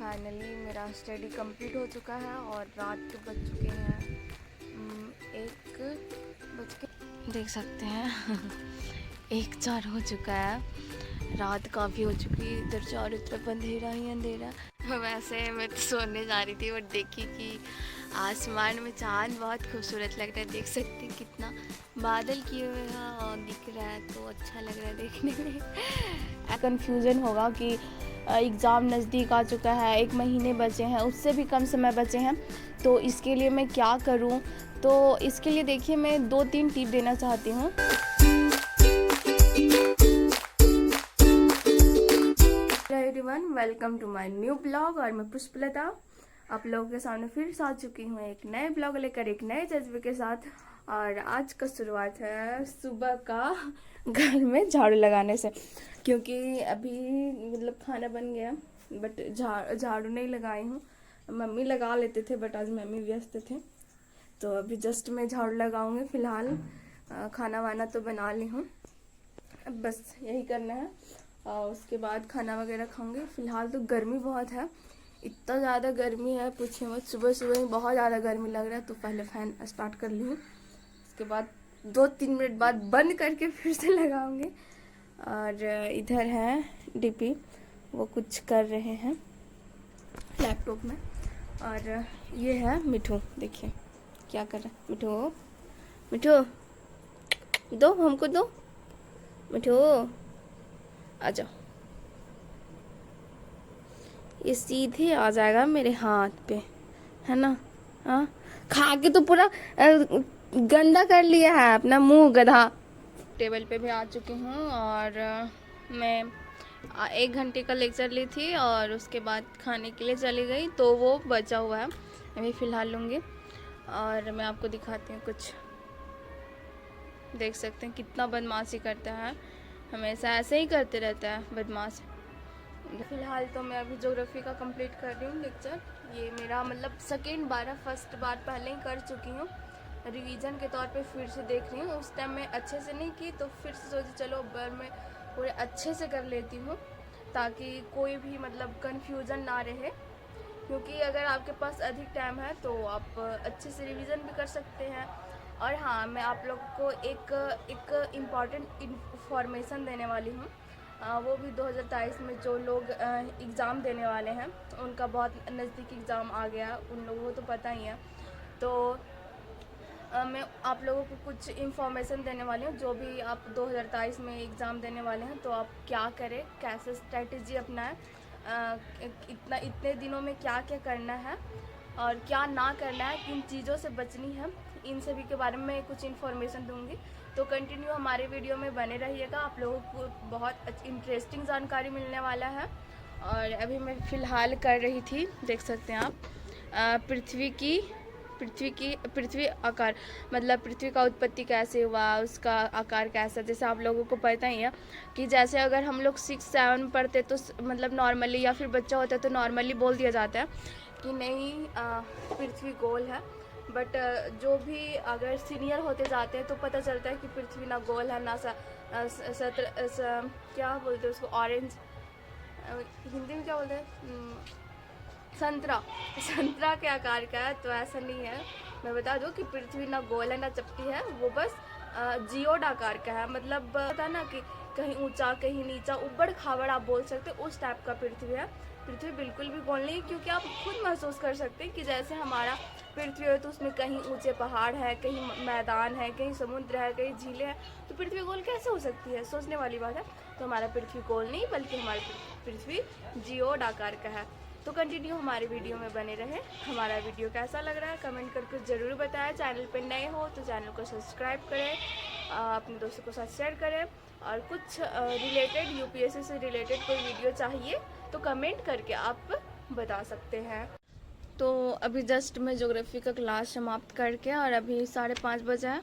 Finally मेरा study complete हो चुका है और रात के बज चुके हैं 1 बज के देख सकते हैं 1:04 हो चुका है। रात काफ़ी हो चुकी है, इधर चारों तरफ अंधेरा ही अंधेरा। वैसे मैं तो सोने जा रही थी और देखी कि आसमान में चांद बहुत खूबसूरत लग रहा है। देख सकते हैं कितना बादल किए हुए हैं और दिख रहा है, तो अच्छा लग रहा है देखने में। कन्फ्यूज़न होगा कि एग्ज़ाम नज़दीक आ चुका है, 1 महीने बचे हैं, उससे भी कम समय बचे हैं, तो इसके लिए मैं क्या करूं। तो इसके लिए देखिए मैं 2-3 टिप देना चाहती हूं। Hello everyone, welcome to my new blog. और मैं पुष्पलता आप लोगों के सामने फिर से आ चुकी हूँ एक नए ब्लॉग लेकर, एक नए जज्बे के साथ। और आज का शुरुआत है सुबह का घर में झाड़ू लगाने से, क्योंकि अभी मतलब खाना बन गया बट झाड़ू नहीं लगाई हूँ। मम्मी लगा लेते थे बट आज मम्मी व्यस्त थे, तो अभी जस्ट मैं झाड़ू लगाऊंगी। फिलहाल खाना वाना तो बना ली हूँ, अब बस यही करना है और उसके बाद खाना वगैरह खाऊंगी। फिलहाल तो गर्मी बहुत है, इतना ज़्यादा गर्मी है पूछिए मत। सुबह सुबह ही बहुत ज़्यादा गर्मी लग रहा है, तो पहले फ़ैन स्टार्ट कर ली हूँ, उसके बाद 2-3 मिनट बाद बंद करके फिर से लगाऊंगी। और इधर है डीपी, वो कुछ कर रहे हैं लैपटॉप में। और ये है मिठू, देखिए क्या कर रहा है। मिठू मिठू दो, हमको दो, मिठू आ जाओ। ये सीधे आ जाएगा मेरे हाथ पे, है ना। हाँ, खा के तो पूरा गंदा कर लिया है अपना मुंह, गधा। टेबल पे भी आ चुकी हूँ और मैं 1 घंटे का लेक्चर ली थी और उसके बाद खाने के लिए चली गई, तो वो बचा हुआ है, अभी फ़िलहाल लूँगी। और मैं आपको दिखाती हूँ कुछ, देख सकते हैं कितना बदमाशी करता है, हमेशा ऐसे ही करते रहता है बदमाश। फ़िलहाल तो मैं अभी ज्योग्राफी का कंप्लीट कर रही हूँ लेक्चर। ये मेरा मतलब सेकेंड बार है, फर्स्ट बार पहले ही कर चुकी हूँ, रिवीजन के तौर पे फिर से देख रही हूँ। उस टाइम मैं अच्छे से नहीं की, तो फिर से सोची चलो बार मैं पूरे अच्छे से कर लेती हूँ, ताकि कोई भी मतलब कन्फ्यूज़न ना रहे। क्योंकि अगर आपके पास अधिक टाइम है तो आप अच्छे से रिवीजन भी कर सकते हैं। और हाँ, मैं आप लोगों को एक इम्पॉर्टेंट इन्फॉर्मेशन देने वाली हूँ। वो भी 2023 में जो लोग एग्ज़ाम देने वाले हैं, उनका बहुत नज़दीक एग्ज़ाम आ गया, उन लोगों को तो पता ही है। तो मैं आप लोगों को कुछ इन्फॉर्मेशन देने वाली हूँ। जो भी आप 2023 में एग्ज़ाम देने वाले हैं, तो आप क्या करें, कैसे स्ट्रेटजी अपनाएं, इतने दिनों में क्या क्या करना है और क्या ना करना है, किन चीज़ों से बचनी है, इन सभी के बारे में कुछ इन्फॉर्मेशन दूंगी। तो कंटिन्यू हमारे वीडियो में बने रहिएगा, आप लोगों को बहुत इंटरेस्टिंग जानकारी मिलने वाला है। और अभी मैं फ़िलहाल कर रही थी, देख सकते हैं आप, पृथ्वी आकार, मतलब पृथ्वी का उत्पत्ति कैसे हुआ, उसका आकार कैसा। जैसे आप लोगों को पता ही है कि जैसे अगर हम लोग 6-7 पढ़ते तो मतलब नॉर्मली, या फिर बच्चा होता है तो नॉर्मली बोल दिया जाता है कि नहीं पृथ्वी गोल है। बट जो भी अगर सीनियर होते जाते हैं तो पता चलता है कि पृथ्वी ना गोल है, ना क्या बोलते हैं उसको, ऑरेंज, हिंदी में क्या बोलते हैं, संतरा के आकार का है। तो ऐसा नहीं है, मैं बता दूं कि पृथ्वी ना गोल है ना चपटी है, वो बस जियोड आकार का है। मतलब पता ना कि कहीं ऊंचा कहीं नीचा, उबड़ खाबड़ आप बोल सकते हो, उस टाइप का पृथ्वी है। पृथ्वी बिल्कुल भी गोल नहीं, क्योंकि आप खुद महसूस कर सकते हैं कि जैसे हमारा पृथ्वी है तो उसमें कहीं ऊंचे पहाड़ है, कहीं मैदान है, कहीं समुद्र है, कहीं झीलें हैं, तो पृथ्वी गोल कैसे हो सकती है, सोचने वाली बात है। तो हमारा पृथ्वी गोल नहीं, बल्कि हमारी पृथ्वी जियोड आकार का है। तो कंटिन्यू हमारे वीडियो में बने रहे। हमारा वीडियो कैसा लग रहा है कमेंट करके ज़रूर बताएं। चैनल पर नए हो तो चैनल को सब्सक्राइब करें, अपने दोस्तों के साथ शेयर करें। और कुछ रिलेटेड यूपीएससी से रिलेटेड कोई वीडियो चाहिए तो कमेंट करके आप बता सकते हैं। तो अभी जस्ट मैं ज्योग्राफी का क्लास समाप्त करके, और अभी 5:30 बजे है,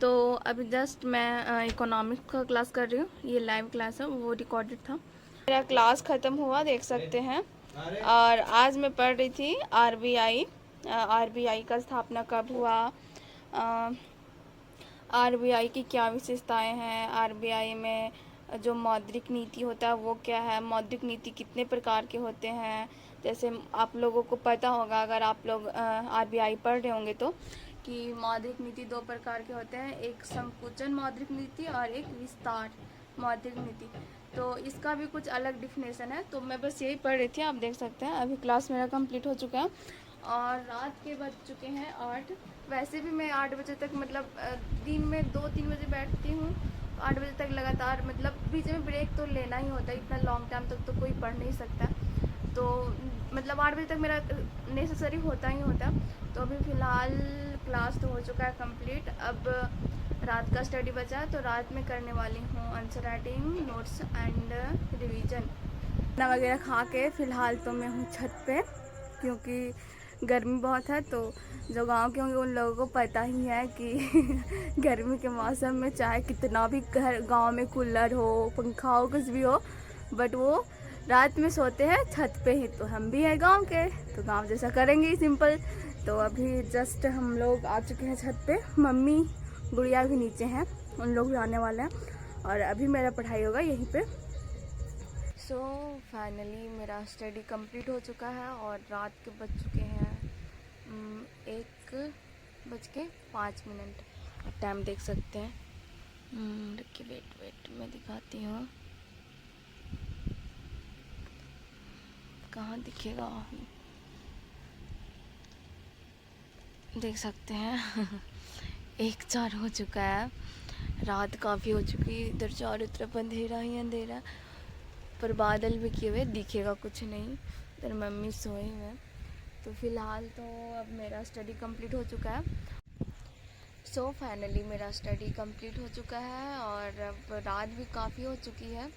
तो अभी जस्ट मैं इकोनॉमिक्स का क्लास कर रही हूँ। ये लाइव क्लास है, वो रिकॉर्डेड था। मेरा क्लास ख़त्म हुआ, देख सकते हैं। और आज मैं पढ़ रही थी आरबीआई का स्थापना कब हुआ, आरबीआई की क्या विशेषताएं हैं, आरबीआई में जो मौद्रिक नीति होता है वो क्या है, मौद्रिक नीति कितने प्रकार के होते हैं, जैसे आप लोगों को पता होगा, अगर आप लोग आरबीआई पढ़ रहे होंगे तो, कि मौद्रिक नीति दो प्रकार के होते हैं, एक संकुचन मौद्रिक नीति और एक विस्तार मौद्रिक नीति। तो इसका भी कुछ अलग डिफिनेशन है। तो मैं बस यही पढ़ रही थी, आप देख सकते हैं। अभी क्लास मेरा कंप्लीट हो चुका है और रात के बज चुके हैं 8। वैसे भी मैं 8 बजे तक, मतलब दिन में 2-3 बजे बैठती हूँ, 8 बजे तक लगातार, मतलब बीच में ब्रेक तो लेना ही होता है, इतना लॉन्ग टाइम तक तो कोई पढ़ नहीं सकता। तो मतलब 8 बजे तक मेरा नेसेसरी होता ही होता। तो अभी फ़िलहाल क्लास तो हो चुका है कंप्लीट। अब रात का स्टडी बचा है, तो रात में करने वाली हूँ answer writing, notes and revision. खाना वगैरह खा के फ़िलहाल तो मैं हूँ छत पे, क्योंकि गर्मी बहुत है। तो जो गांव के होंगे उन लोगों को पता ही है कि गर्मी के मौसम में चाहे कितना भी घर गांव में कूलर हो, पंखा हो, कुछ भी हो, बट वो रात में सोते हैं छत पे ही। तो हम भी हैं गांव के, तो गांव जैसा करेंगे ही, सिंपल। तो अभी जस्ट हम लोग आ चुके हैं छत पे। मम्मी गुड़िया भी नीचे हैं, उन लोग भी आने वाले हैं और अभी मेरा पढ़ाई होगा यहीं पे। सो फाइनली मेरा स्टडी कंप्लीट हो चुका है और रात के बज चुके हैं 1:05। और टाइम देख सकते हैं। रुकिए, वेट मैं दिखाती हूँ, कहाँ दिखेगा, देख सकते हैं 1:04 हो चुका है। रात काफ़ी हो चुकी है, इधर चारों तरफ अंधेरा ही अंधेरा, पर बादल भी किए हुए, दिखेगा कुछ नहीं। इधर मम्मी सोए हुए। तो फ़िलहाल तो अब मेरा स्टडी कंप्लीट हो चुका है। सो फाइनली मेरा स्टडी कंप्लीट हो चुका है और अब रात भी काफ़ी हो चुकी है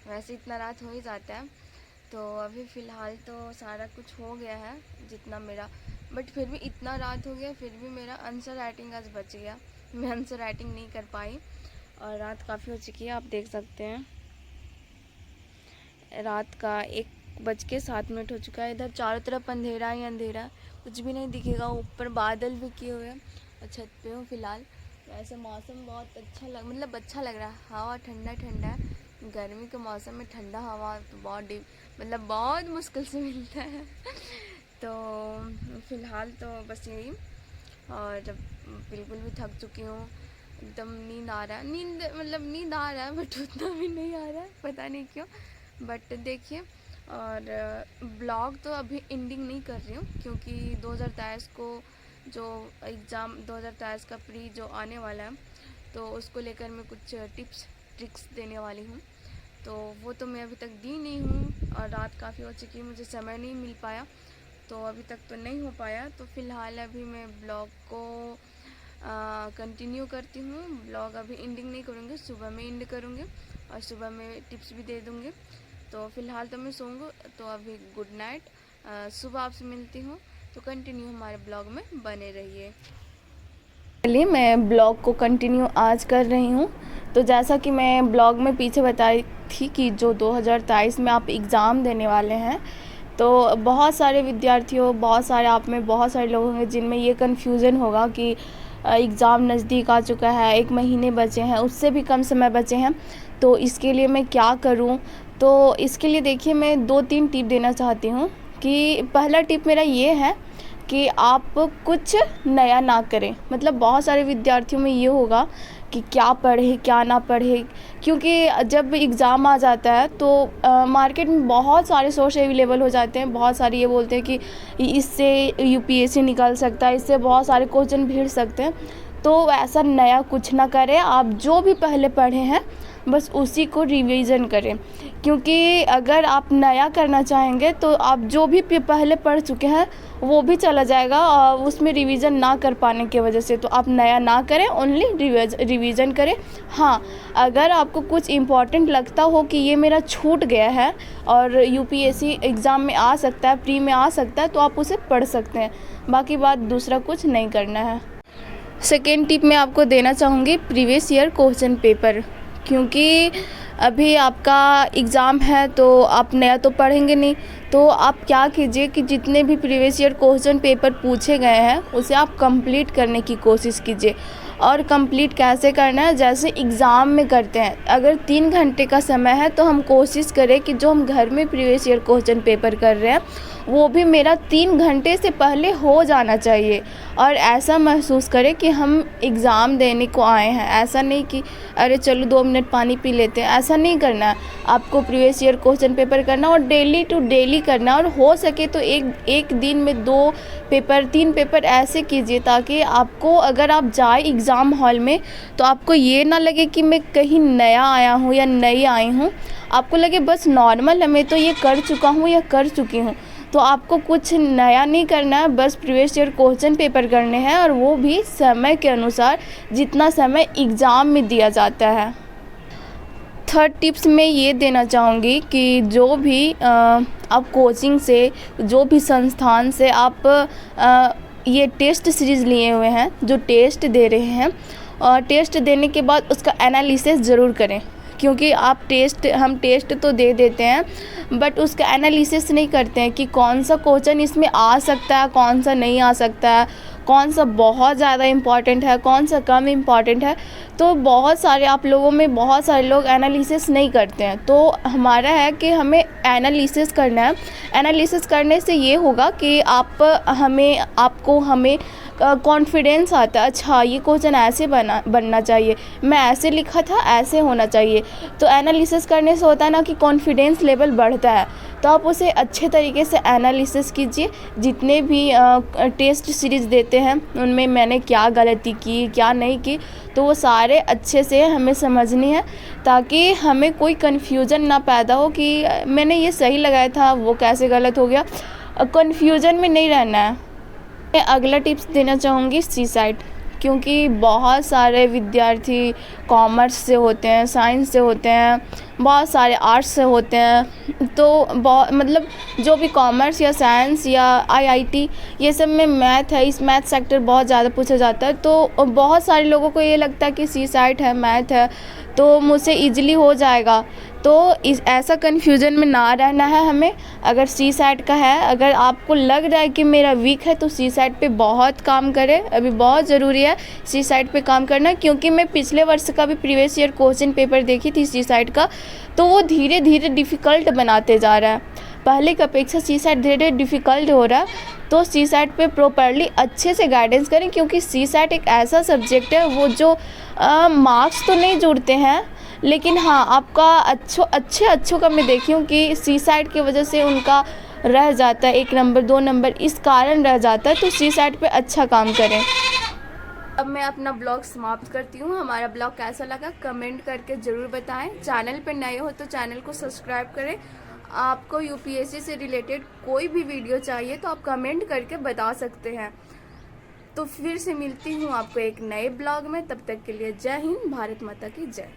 वैसे इतना रात हो ही जाता है। तो अभी फ़िलहाल तो सारा कुछ हो गया है जितना मेरा, बट फिर भी इतना रात हो गया, फिर भी मेरा आंसर राइटिंग आज बच गया। मैं आंसर राइटिंग नहीं कर पाई और रात काफ़ी हो चुकी है, आप देख सकते हैं। रात का 1:07 हो चुका है। इधर चारों तरफ अंधेरा ही अंधेरा, कुछ भी नहीं दिखेगा। ऊपर बादल भी किए हुए हैं और छत पे हूँ फ़िलहाल। वैसे मौसम बहुत अच्छा अच्छा लग रहा है। हवा ठंडा ठंडा है। गर्मी के मौसम में ठंडा हवा तो बहुत मुश्किल से मिलता है तो फ़िलहाल तो बस यही। और बिल्कुल भी थक चुकी हूँ, एकदम नींद आ रहा है। नींद आ रहा है, बट उतना भी नहीं आ रहा है, पता नहीं क्यों। बट देखिए, और ब्लॉग तो अभी एंडिंग नहीं कर रही हूँ, क्योंकि 2023 को जो एग्ज़ाम 2023 का प्री जो आने वाला है, तो उसको लेकर मैं कुछ टिप्स ट्रिक्स देने वाली हूँ। तो वो तो मैं अभी तक दी नहीं हूँ और रात काफ़ी हो चुकी है, मुझे समय नहीं मिल पाया, तो अभी तक तो नहीं हो पाया। तो फ़िलहाल अभी मैं ब्लॉग को कंटिन्यू करती हूँ। ब्लॉग अभी एंडिंग नहीं करूँगी, सुबह में एंड करूँगी और सुबह में टिप्स भी दे दूँगी। तो फ़िलहाल तो मैं सोऊंगी, तो अभी गुड नाइट। सुबह आपसे मिलती हूँ, तो कंटिन्यू हमारे ब्लॉग में बने रहिए। चलिए, मैं ब्लॉग को कंटिन्यू आज कर रही हूँ। तो जैसा कि मैं ब्लॉग में पीछे बताई थी कि जो 2023 में आप एग्ज़ाम देने वाले हैं, तो बहुत सारे विद्यार्थियों, बहुत सारे लोग होंगे जिनमें ये कन्फ्यूज़न होगा कि एग्ज़ाम नज़दीक आ चुका है, 1 महीने बचे हैं, उससे भी कम समय बचे हैं, तो इसके लिए मैं क्या करूं। तो इसके लिए देखिए, मैं 2-3 टिप देना चाहती हूं। कि पहला टिप मेरा ये है कि आप कुछ नया ना करें। मतलब बहुत सारे विद्यार्थियों में ये होगा कि क्या पढ़े क्या ना पढ़े, क्योंकि जब एग्ज़ाम आ जाता है तो मार्केट में बहुत सारे सोर्स अवेलेबल हो जाते हैं। बहुत सारे ये बोलते हैं कि इससे यूपीएससी निकल सकता है, इससे बहुत सारे क्वेश्चन भिड़ सकते हैं। तो ऐसा नया कुछ ना करें, आप जो भी पहले पढ़े हैं बस उसी को रिवीजन करें। क्योंकि अगर आप नया करना चाहेंगे तो आप जो भी पहले पढ़ चुके हैं वो भी चला जाएगा उसमें रिवीजन ना कर पाने की वजह से। तो आप नया ना करें, ओनली रिवीजन करें। हाँ, अगर आपको कुछ इम्पॉर्टेंट लगता हो कि ये मेरा छूट गया है और यूपीएससी एग्ज़ाम में आ सकता है, प्री में आ सकता है, तो आप उसे पढ़ सकते हैं। बाकी बात दूसरा कुछ नहीं करना है। सेकेंड टिप मैं आपको देना चाहूँगी, प्रीवियस ईयर क्वेश्चन पेपर। क्योंकि अभी आपका एग्ज़ाम है तो आप नया तो पढ़ेंगे नहीं, तो आप क्या कीजिए कि जितने भी प्रीवियस ईयर क्वेश्चन पेपर पूछे गए हैं उसे आप कंप्लीट करने की कोशिश कीजिए। और कंप्लीट कैसे करना है, जैसे एग्ज़ाम में करते हैं। अगर 3 घंटे का समय है तो हम कोशिश करें कि जो हम घर में प्रीवियस ईयर क्वेश्चन पेपर कर रहे हैं वो भी मेरा 3 घंटे से पहले हो जाना चाहिए, और ऐसा महसूस करें कि हम एग्ज़ाम देने को आए हैं। ऐसा नहीं कि अरे चलो 2 मिनट पानी पी लेते हैं, ऐसा नहीं करना है। आपको प्रीवियस ईयर क्वेश्चन पेपर करना और डेली टू डेली करना, और हो सके तो एक दिन में 2 पेपर 3 पेपर ऐसे कीजिए ताकि आपको, अगर आप जाए एग्ज़ाम हॉल में तो आपको ये ना लगे कि मैं कहीं नया आया हूँ या नई आई हूँ, आपको लगे बस नॉर्मल है, मैं तो ये कर चुका हूँ या कर चुकी हूँ। तो आपको कुछ नया नहीं करना है, बस प्रीवियस ईयर क्वेश्चन पेपर करने हैं, और वो भी समय के अनुसार जितना समय एग्ज़ाम में दिया जाता है। थर्ड टिप्स मैं ये देना चाहूँगी कि जो भी आप कोचिंग से, जो भी संस्थान से आप ये टेस्ट सीरीज़ लिए हुए हैं, जो टेस्ट दे रहे हैं, टेस्ट देने के बाद उसका एनालिसिस ज़रूर करें, क्योंकि हम टेस्ट तो दे देते हैं बट उसका एनालिसिस नहीं करते हैं कि कौन सा क्वेश्चन इसमें आ सकता है, कौन सा नहीं आ सकता है, कौन सा बहुत ज़्यादा इम्पॉर्टेंट है, कौन सा कम इम्पॉर्टेंट है। तो बहुत सारे आप लोगों में बहुत सारे लोग एनालिसिस नहीं करते हैं, तो हमारा है कि हमें एनालिसिस करना है। एनालिसिस करने से ये होगा कि आपको हमें कॉन्फिडेंस आता है, अच्छा ये क्वेश्चन ऐसे बनना चाहिए, मैं ऐसे लिखा था, ऐसे होना चाहिए। तो एनालिसिस करने से होता है ना कि कॉन्फिडेंस लेवल बढ़ता है। तो आप उसे अच्छे तरीके से एनालिसिस कीजिए। जितने भी टेस्ट सीरीज़ देते हैं उनमें मैंने क्या गलती की, क्या नहीं की, तो वो सारे अच्छे से हमें समझनी है, ताकि हमें कोई कन्फ्यूज़न ना पैदा हो कि मैंने ये सही लगाया था, वो कैसे गलत हो गया। कन्फ्यूज़न में नहीं रहना है। मैं अगला टिप्स देना चाहूँगी सीसाइट, क्योंकि बहुत सारे विद्यार्थी कॉमर्स से होते हैं, साइंस से होते हैं, बहुत सारे आर्ट्स से होते हैं। तो मतलब जो भी कॉमर्स या साइंस या आईआईटी ये सब में मैथ है, इस मैथ सेक्टर बहुत ज़्यादा पूछा जाता है। तो बहुत सारे लोगों को ये लगता है कि सीसाइट है, मैथ है, तो मुझसे ईजिली हो जाएगा। तो ऐसा कन्फ्यूज़न में ना रहना है हमें। अगर सीसाइट का है, अगर आपको लग रहा है कि मेरा वीक है, तो सीसाइट पे बहुत काम करें। अभी बहुत ज़रूरी है सीसाइट पे काम करना, क्योंकि मैं पिछले वर्ष का भी प्रीवियस ईयर क्वेश्चन पेपर देखी थी सीसाइट का, तो वो धीरे धीरे डिफ़िकल्ट बनाते जा रहा है। पहले की अपेक्षा सीसाइट धीरे धीरे डिफ़िकल्ट हो रहा है। तो सीसाइट पे प्रॉपर्ली अच्छे से गाइडेंस करें, क्योंकि सीसाइट एक ऐसा सब्जेक्ट है वो जो मार्क्स तो नहीं जुड़ते हैं, लेकिन हाँ आपका अच्छों का मैं देखी हूँ कि सीसाइट की वजह से उनका रह जाता है 1 नंबर 2 नंबर, इस कारण रह जाता है। तो सीसाइट पे अच्छा काम करें। अब मैं अपना ब्लॉग समाप्त करती हूँ। हमारा ब्लॉग कैसा लगा कमेंट करके ज़रूर बताएं। चैनल पर नए हो तो चैनल को सब्सक्राइब करें। आपको यूपीएससी से रिलेटेड कोई भी वीडियो चाहिए तो आप कमेंट करके बता सकते हैं। तो फिर से मिलती हूँ आपको एक नए ब्लॉग में। तब तक के लिए जय हिंद, भारत माता की जय।